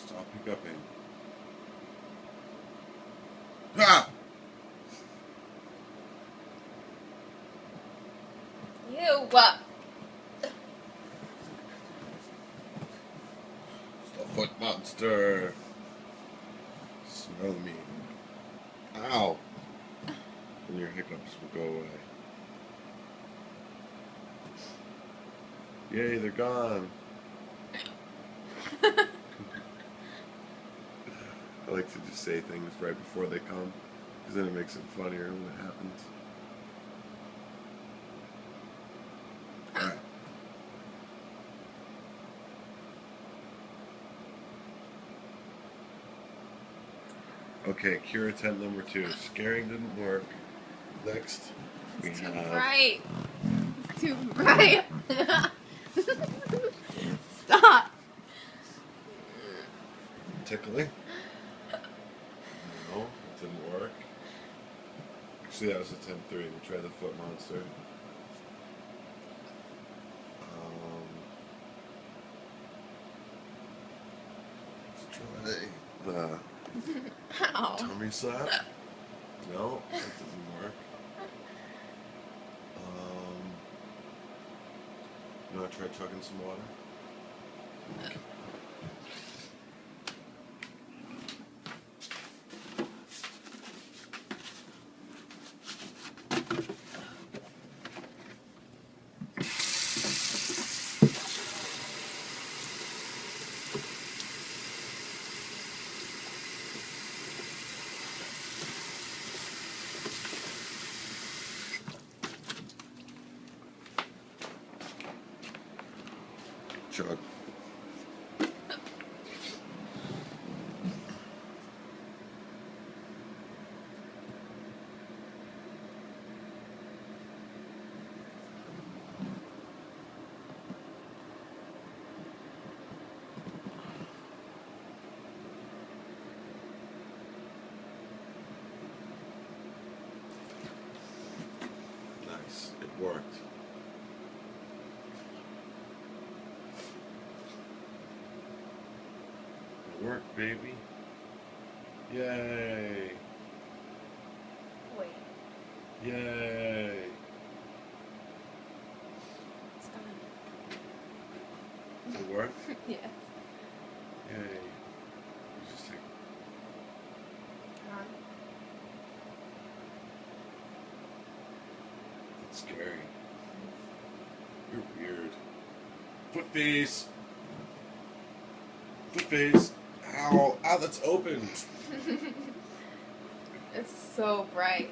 Stop hiccuping. Ah! Ew. It's the foot monster. Smell me. Ow! And your hiccups will go away. Yay, they're gone. I like to just say things right before they come, because then it makes it funnier when it happens. Alright. Okay, cure attempt number 2. Scaring didn't work. Next, we It's too have... bright. It's too bright. Stop. Tickling. No, it didn't work. Actually, that was attempt 3. We tried the foot monster. Let's try the Ow. tummy slap. No, that didn't work. You want to try chugging some water? Chug. Nice. It worked. It worked, baby. Yay. Wait. Yay. It's gone. Did it work? Yes. Yay. Let's just take... Come on. That's scary. You're weird. Foot face. Foot face. Ow. Ow, that's open. It's so bright.